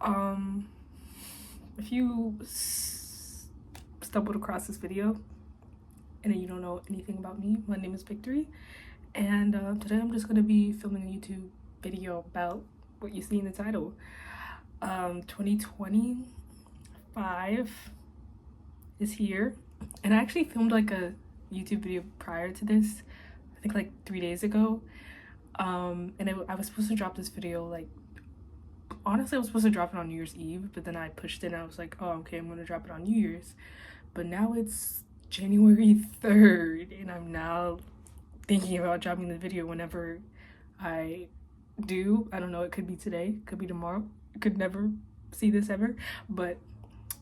Um, if you stumbled across this video and you don't know anything about me, my name is Victory, and today I'm just gonna be filming a YouTube video about what you see in the title. 2025 is here, and I actually filmed like a YouTube video prior to this, I think like 3 days ago. I was supposed to drop this video like, honestly, I was supposed to drop it on New Year's Eve, but then I pushed it and I was like, oh, okay, I'm gonna drop it on New Year's. But now it's January 3rd, and I'm now thinking about dropping the video whenever I do. I don't know, it could be today, could be tomorrow, I could never see this ever. But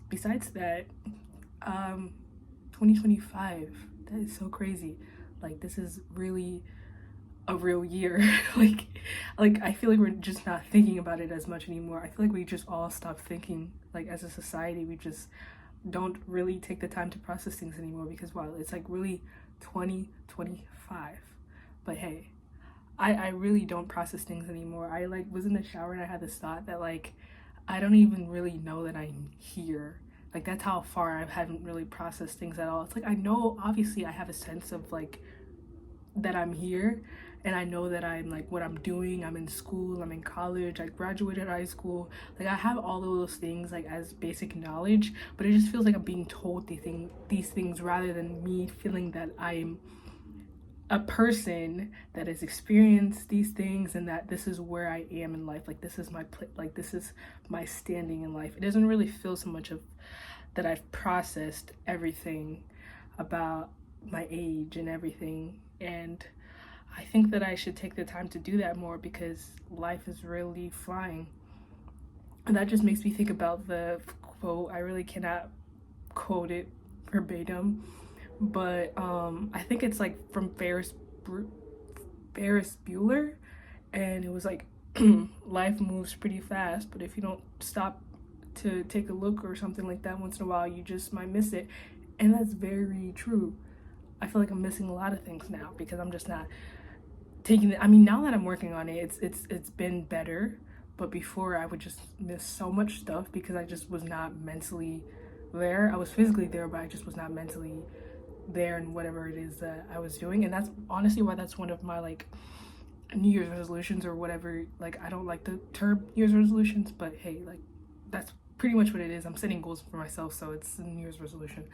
besides that, 2025, that is so crazy. Like, this is really a real year. like I feel like we're just not thinking about it as much anymore. I feel like we just all stopped thinking, like, as a society. We just don't really take the time to process things anymore because, wow, it's like really 2025. But hey, I really don't process things anymore. I like was in the shower and I had this thought that, like, I don't even really know that I'm here. Like, that's how far I haven't really processed things at all. It's like, I know obviously I have a sense of like that I'm here, and I know that I'm like what I'm doing. I'm in school, I'm in college, I graduated high school. Like, I have all of those things like as basic knowledge, but it just feels like I'm being told these things rather than me feeling that I'm a person that has experienced these things and that this is where I am in life. Like, this is my like this is my standing in life. It doesn't really feel so much of that I've processed everything about my age and everything. And I think that I should take the time to do that more because life is really flying. And that just makes me think about the quote. I really cannot quote it verbatim, but I think it's like from Ferris Bueller, and it was like, life moves pretty fast, but if you don't stop to take a look or something like that once in a while, you just might miss it. And that's very true. I feel like I'm missing a lot of things now because I'm just not taking it. I mean, now that I'm working on it, it's been better. But before, I would just miss so much stuff because I just was not mentally there. I was physically there, but I just was not mentally there in whatever it is that I was doing. And that's honestly why that's one of my like New Year's resolutions or whatever. Like, I don't like the term New Year's resolutions, but hey, like, that's pretty much what it is. I'm setting goals for myself, so it's a New Year's resolution.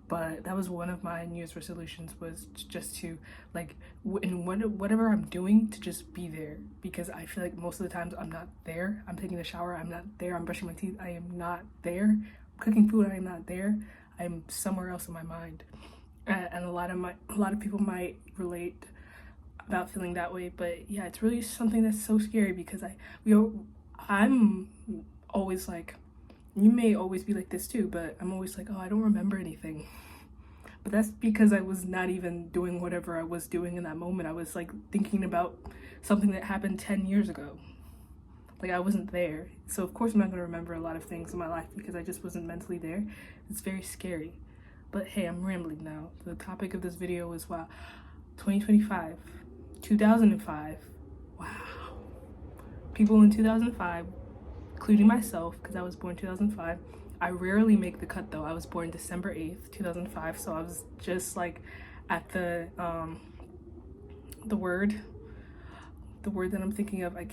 But that was one of my New Year's resolutions, was just to like in whatever I'm doing, to just be there, because I feel like most of the times I'm not there. I'm taking a shower, I'm not there. I'm brushing my teeth, I am not there. Cooking food, I am not there. I'm somewhere else in my mind. And a lot of people might relate about feeling that way. But yeah, it's really something that's so scary because I'm always like, you may always be like this too, but I'm always like, oh, I don't remember anything. But that's because I was not even doing whatever I was doing in that moment. I was like thinking about something that happened 10 years ago. Like, I wasn't there. So of course I'm not going to remember a lot of things in my life because I just wasn't mentally there. It's very scary. But hey, I'm rambling now. The topic of this video is, wow, 2025, 2005. Wow. People in 2005, including myself, because I was born 2005. I rarely make the cut though. I was born December 8th, 2005, so I was just like at the word that I'm thinking of, I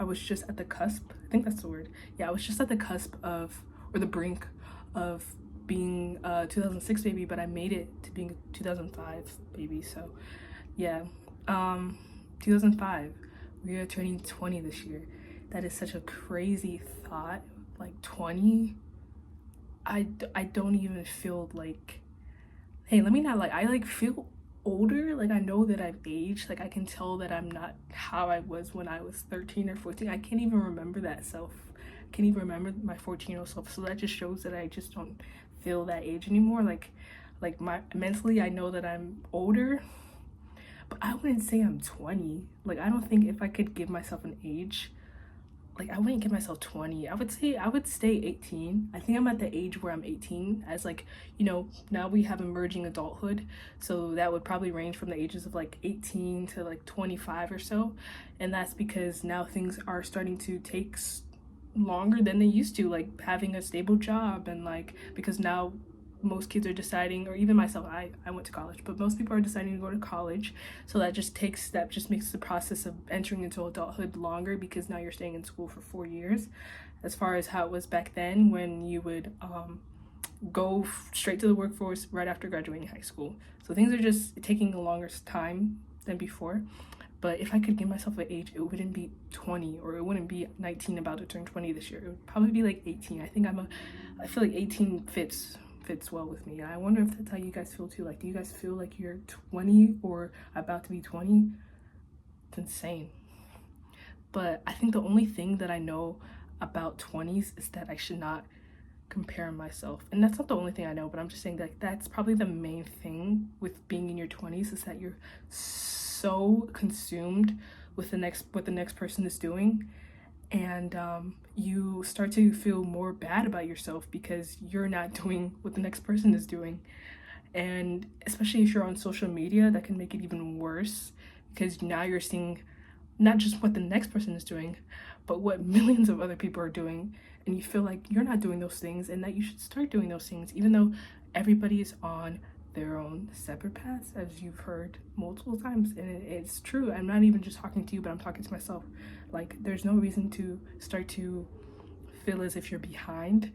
was just at the cusp. I think that's the word. Yeah, I was just at the cusp of, or the brink of being a 2006 baby, but I made it to being a 2005 baby. So yeah, 2005, we are turning 20 this year. That is such a crazy thought. Like, 20, I don't even feel like, hey, let me not, like, I like feel older. Like, I know that I've aged. Like, I can tell that I'm not how I was when I was 13 or 14. I can't even remember that self. I can't even remember my 14-year-old self. So that just shows that I just don't feel that age anymore. Like my mentally, I know that I'm older, but I wouldn't say I'm 20. Like, I don't think if I could give myself an age, like, I wouldn't give myself 20. I would say I would stay 18. I think I'm at the age where I'm 18, as like, now we have emerging adulthood. So that would probably range from the ages of like 18 to like 25 or so. And that's because now things are starting to take longer than they used to, like having a stable job, and like because now most kids are deciding, or even myself, I went to college, but most people are deciding to go to college. So that just makes the process of entering into adulthood longer, because now you're staying in school for 4 years, as far as how it was back then when you would go straight to the workforce right after graduating high school. So things are just taking a longer time than before. But if I could give myself an age, it wouldn't be 20, or it wouldn't be 19 about to turn 20 this year. It would probably be like 18. I feel like 18 fits well with me. I wonder if that's how you guys feel too. Like, do you guys feel like you're 20 or about to be 20? It's insane. But I think the only thing that I know about 20s is that I should not compare myself. And that's not the only thing I know, but I'm just saying that that's probably the main thing with being in your 20s, is that you're so consumed with what the next person is doing, and you start to feel more bad about yourself because you're not doing what the next person is doing. And especially if you're on social media, that can make it even worse, because now you're seeing not just what the next person is doing, but what millions of other people are doing, and you feel like you're not doing those things and that you should start doing those things, even though everybody is on their own separate paths, as you've heard multiple times. And it's true. I'm not even just talking to you, but I'm talking to myself. Like, there's no reason to start to feel as if you're behind.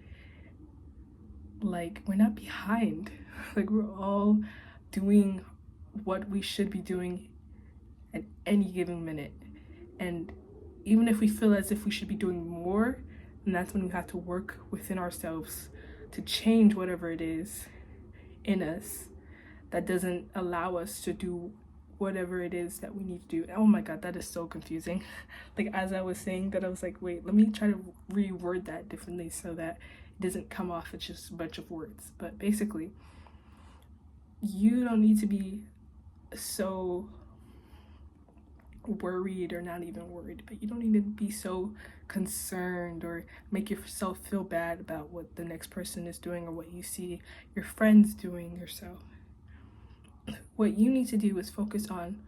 Like, we're not behind. Like, we're all doing what we should be doing at any given minute. And even if we feel as if we should be doing more, then that's when we have to work within ourselves to change whatever it is in us that doesn't allow us to do whatever it is that we need to do. Oh my god, that is so confusing. Like, as I was saying that, I was like, wait, let me try to reword that differently so that it doesn't come off as just a bunch of words. But basically, you don't need to be so worried, or not even worried, but you don't need to be so concerned or make yourself feel bad about what the next person is doing or what you see your friends doing yourself. What you need to do is focus on,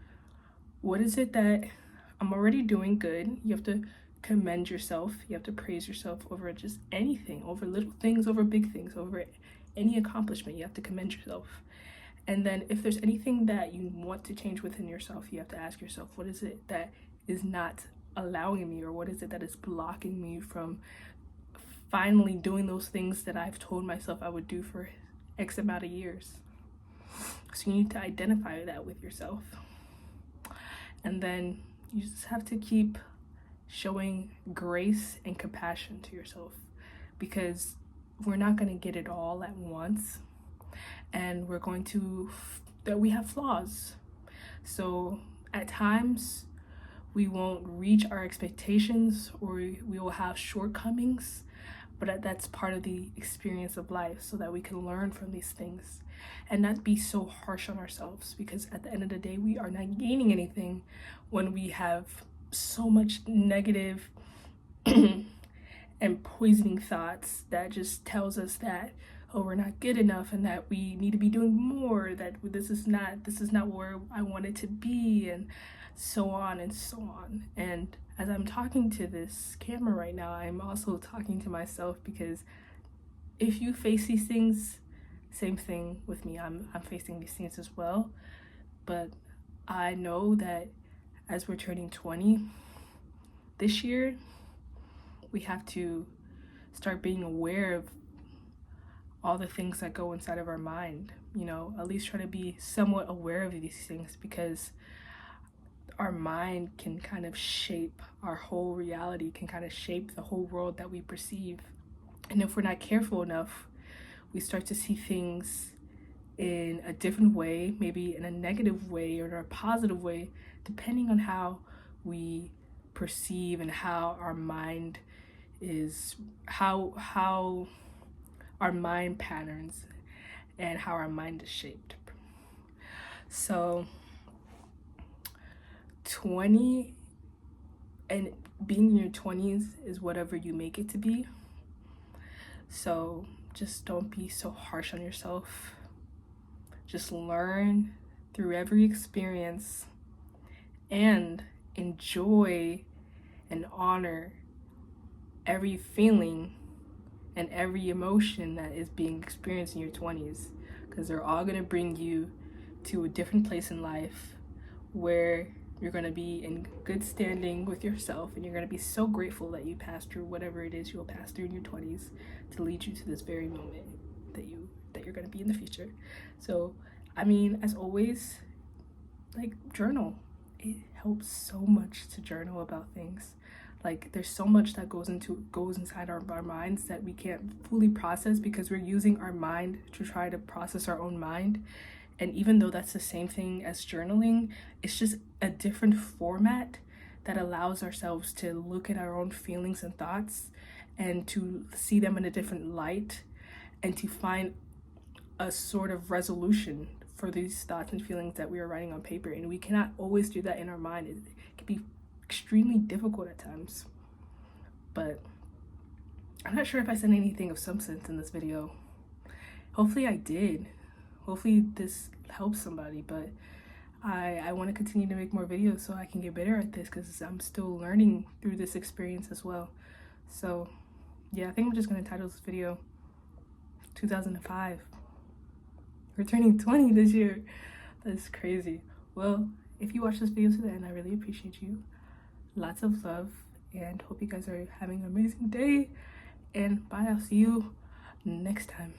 what is it that I'm already doing good. You have to commend yourself. You have to praise yourself over just anything, over little things, over big things, over any accomplishment. You have to commend yourself. And then if there's anything that you want to change within yourself, you have to ask yourself, what is it that is not allowing me, or what is it that is blocking me from finally doing those things that I've told myself I would do for X amount of years? So you need to identify that with yourself. And then you just have to keep showing grace and compassion to yourself, because we're not going to get it all at once, and that we have flaws. So at times we won't reach our expectations, or we will have shortcomings, but that's part of the experience of life, so that we can learn from these things and not be so harsh on ourselves, because at the end of the day, we are not gaining anything when we have so much negative and poisoning thoughts that just tells us that, oh, we're not good enough, and that we need to be doing more, that this is not where I want it to be, and so on and so on. And as I'm talking to this camera right now, I'm also talking to myself, because if you face these things, same thing with me. I'm facing these things as well. But I know that as we're turning 20 this year, we have to start being aware of all the things that go inside of our mind. At least try to be somewhat aware of these things, because our mind can kind of shape our whole reality, can kind of shape the whole world that we perceive. And if we're not careful enough, we start to see things in a different way, maybe in a negative way or in a positive way, depending on how we perceive and how our mind is, how our mind patterns and how our mind is shaped. So 20 and being in your 20s is whatever you make it to be. So just don't be so harsh on yourself. Just learn through every experience and enjoy and honor every feeling and every emotion that is being experienced in your 20s, because they're all going to bring you to a different place in life where you're going to be in good standing with yourself, and you're going to be so grateful that you passed through whatever it is you'll pass through in your 20s to lead you to this very moment that you're going to be in the future. So I mean, as always, like, journal. It helps so much to journal about things. Like, there's so much that goes inside our minds that we can't fully process because we're using our mind to try to process our own mind. And even though that's the same thing as journaling, it's just a different format that allows ourselves to look at our own feelings and thoughts and to see them in a different light and to find a sort of resolution for these thoughts and feelings that we are writing on paper. And we cannot always do that in our mind. It can be extremely difficult at times. But I'm not sure if I said anything of substance in this video. Hopefully I did. Hopefully this helps somebody, but I want to continue to make more videos so I can get better at this, because I'm still learning through this experience as well. So yeah, I think I'm just going to title this video 2005. We're turning 20 this year. That's crazy. Well, if you watch this video to the end, I really appreciate you. Lots of love, and hope you guys are having an amazing day. And bye, I'll see you next time.